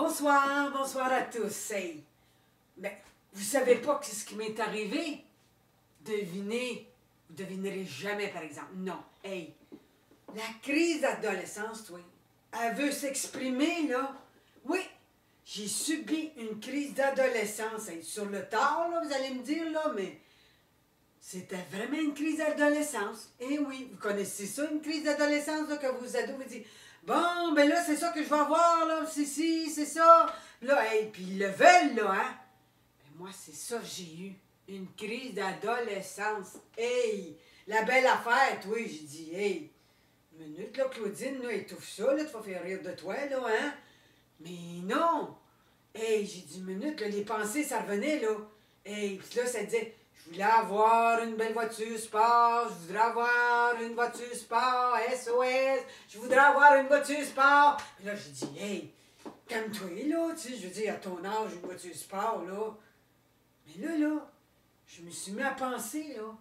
Bonsoir, bonsoir à tous. Hey, ben, vous savez pas ce qui m'est arrivé? Devinez, vous devinerez jamais par exemple. Non, hey, la crise d'adolescence, toi, elle veut s'exprimer là. Oui, j'ai subi une crise d'adolescence. Hey, sur le tard, là, vous allez me dire là, mais c'était vraiment une crise d'adolescence. Eh oui, vous connaissez ça, une crise d'adolescence, là, que vos ados vous disent bon, ben là, c'est ça que je vais avoir, là, c'est ça. Là, hey, puis ils le veulent, là, hein. Ben moi, c'est ça que j'ai eu. Une crise d'adolescence. Hey, la belle affaire, toi, j'ai dit, hey, une minute, là, Claudine, là, étouffe ça, là, tu vas faire rire de toi, là, hein. Mais non. Hey, j'ai dit, une minute, là, les pensées, ça revenait, là. Hey, puis là, ça disait, je voulais avoir une belle voiture sport, je voudrais avoir une voiture sport, SOS, je voudrais avoir une voiture sport. Puis là, j'ai dit, hey, calme-toi, là, tu sais, je veux dire, à ton âge, une voiture sport, là. Mais là, je me suis mis à penser, là.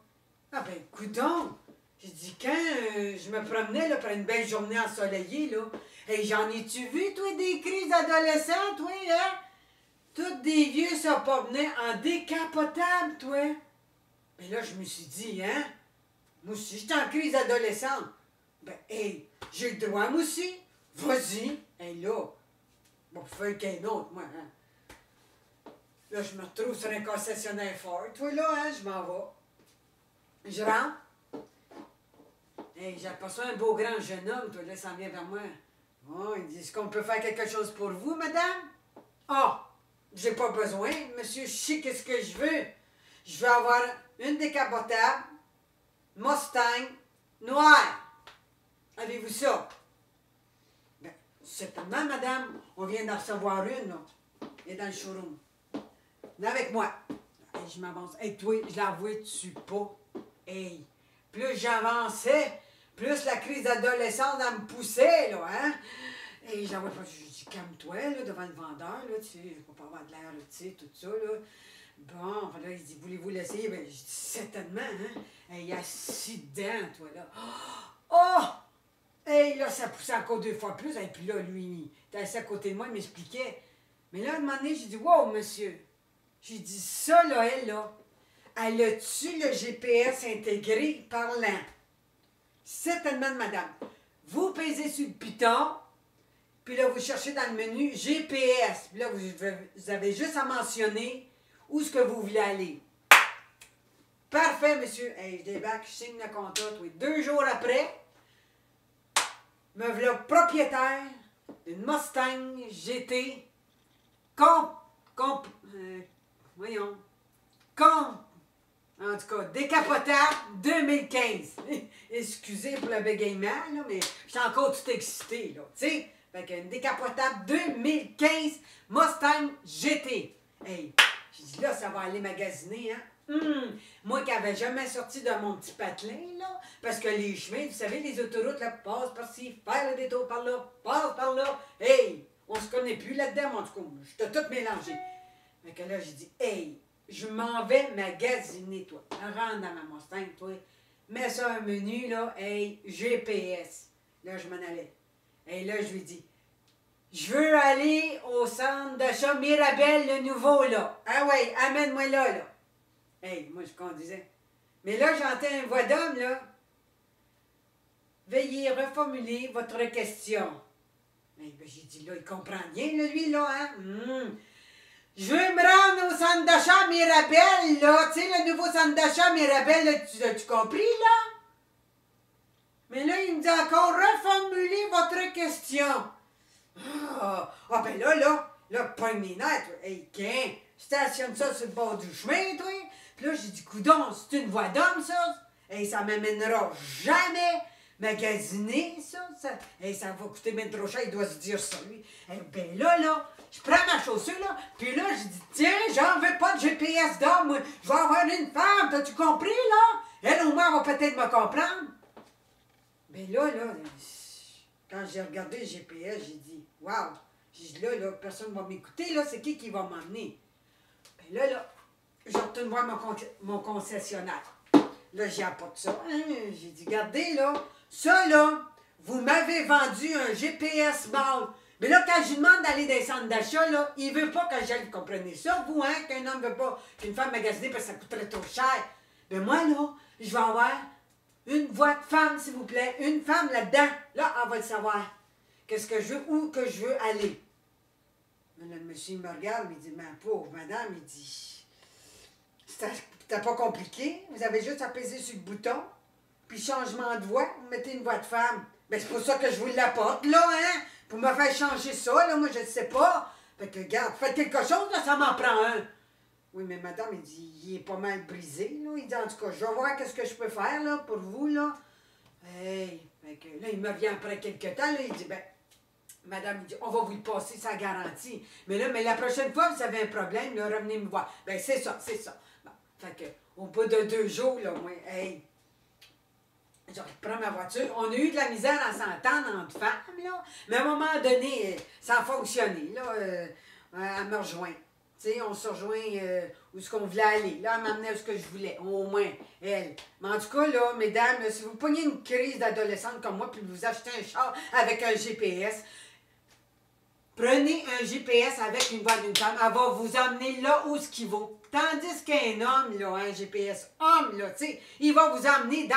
Ah ben, coudonc! J'ai dit, quand je me promenais, là, pour une belle journée ensoleillée, là, hey, j'en ai-tu vu, toi, des crises d'adolescents, toi, hein? Tous des vieux se promenaient en décapotable, toi. Mais là, je me suis dit, hein, moi aussi, j'étais en crise adolescente. Ben, hey, j'ai le droit, moi aussi. Vas-y. Hey, là, bon, faire qu'un autre, moi, hein. Là, je me retrouve sur un concessionnaire Ford. Toi, là, hein, je m'en vais. Je rentre. Hey, j'aperçois un beau grand jeune homme, toi, là, il s'en vient vers moi. Oh, il dit, est-ce qu'on peut faire quelque chose pour vous, madame? Ah, j'ai pas besoin, monsieur, je sais qu'est-ce que je veux. Je veux avoir une décapotable, Mustang, noire. Avez-vous ça? Ben, certainement, madame, on vient d'en recevoir une, là. Elle est dans le showroom. Venez avec moi. Hey, je m'avance. Hey, toi, je l'avoue-tu pas? Hey, plus j'avançais, plus la crise d'adolescence, elle me poussait, là, hein? Et j'avais pas. Je dis, calme-toi, là, devant le vendeur, là, tu sais, je peux pas avoir de l'air, tu sais, tout ça, là. Bon, là, il dit, voulez-vous l'essayer? Ben, je dis, certainement, hein? Hey, il y a 6 dents, toi, là. Oh! Hey, là, ça poussait encore 2 fois plus. Et puis là, lui, il était assis à côté de moi, il m'expliquait. Mais là, à un moment donné, j'ai dit, wow, monsieur. J'ai dit, ça, là, elle a-tu le GPS intégré parlant? Certainement, madame. Vous pesez sur le piton, puis là, vous cherchez dans le menu GPS. Puis là, vous avez juste à mentionner où est-ce que vous voulez aller. Parfait, monsieur. Hey, je débarque, je signe le contrat. Oui. 2 jours après, me voilà propriétaire d'une Mustang GT en tout cas, décapotable 2015. Excusez pour le bégaiement, là, mais je suis encore tout excité, là, tu sais. Fait qu'une décapotable 2015 Mustang GT. Hey, j'ai dit là, ça va aller magasiner, hein. Moi qui n'avais jamais sorti de mon petit patelin, là, parce que les chemins, vous savez, les autoroutes, là, passent par-ci, faire le détour par là, passe par là. Hey, on se connaît plus là-dedans, en tout cas. J'étais tout mélangé. Fait que là, j'ai dit, hey, je m'en vais magasiner, toi. Rentre dans ma Mustang, toi. Mets ça un menu, là, hey, GPS. Là, je m'en allais. Et là, je lui dis, je veux aller au centre d'achat Mirabel, le nouveau, là. Ah ouais, amène-moi là, là. Hey, moi, je conduisais. Mais là, j'entends une voix d'homme, là. Veuillez reformuler votre question. Ben, j'ai dit, là, il comprend bien, là, lui, là, hein. Je veux me rendre au centre d'achat Mirabel, là. Tu sais, le nouveau centre d'achat Mirabel, là, tu as-tu compris, là? Mais là, il me dit encore, reformulez votre question. Ah, ben là, pogne mes nerfs, toi. Hey, qu'un, stationne ça sur le bord du chemin, toi. Puis là, j'ai dit, coudonc, c'est une voie d'homme, ça. Hey, ça m'amènera jamais magasiner, ça. Hey, ça va coûter bien trop cher, il doit se dire ça, lui. Hey, ben là, je prends ma chaussure, là, puis là, je dis, tiens, j'en veux pas de GPS d'homme, moi. Je vais avoir une femme, t'as-tu compris, là? Elle, au moins, va peut-être me comprendre. Ben là, quand j'ai regardé le GPS, j'ai dit, waouh, j'ai dit, là, personne ne va m'écouter, là, c'est qui va m'emmener? Ben là, je retourne voir mon concessionnaire. Là, j'y apporte ça. Hein? J'ai dit, regardez, là, ça, là, vous m'avez vendu un GPS mâle. Mais là, quand je lui demande d'aller dans les centres d'achat, là, il veut pas que j'aille. Vous comprenez ça, vous, hein? Qu'un homme veut pas qu'une femme magasiner parce que ça coûterait trop cher. Mais moi, là, je vais avoir une voix de femme, s'il vous plaît. Une femme là-dedans. Là, elle va le savoir. Qu'est-ce que je veux, où que je veux aller. Mais là, le monsieur, il me regarde, il dit, ma pauvre madame, il dit, c'était pas compliqué. Vous avez juste à peser sur le bouton. Puis changement de voix, vous mettez une voix de femme. Ben, c'est pour ça que je vous l'apporte, là, hein? Pour me faire changer ça, là, moi, je ne sais pas. Fait que, regarde, faites quelque chose, là, ça m'en prend un. Oui, mais madame, il dit, il est pas mal brisé, là. Il dit, en tout cas, je vais voir qu'est-ce que je peux faire, là, pour vous, là. Hey, fait que, là, il me revient après quelques temps, là, il dit, ben, madame, il dit, on va vous le passer, ça garantit. Mais là, mais la prochaine fois, vous avez un problème, là, revenez me voir. Ben, c'est ça, c'est ça. Bon, fait que, au bout de 2 jours, là, moi, hey, je reprends ma voiture. On a eu de la misère à s'entendre entre femmes, là. Mais à un moment donné, ça a fonctionné, là. Elle me rejoint. Tu sais, on se rejoint où est-ce qu'on voulait aller. Là, elle m'amenait où ce que je voulais, au moins, elle. Mais en tout cas, là, mesdames, là, si vous pognez une crise d'adolescente comme moi, puis vous achetez un char avec un GPS, prenez un GPS avec une voix d'une femme, elle va vous emmener là où ce qu'il vaut. Tandis qu'un homme, là, un GPS homme, là, tu sais, il va vous emmener dans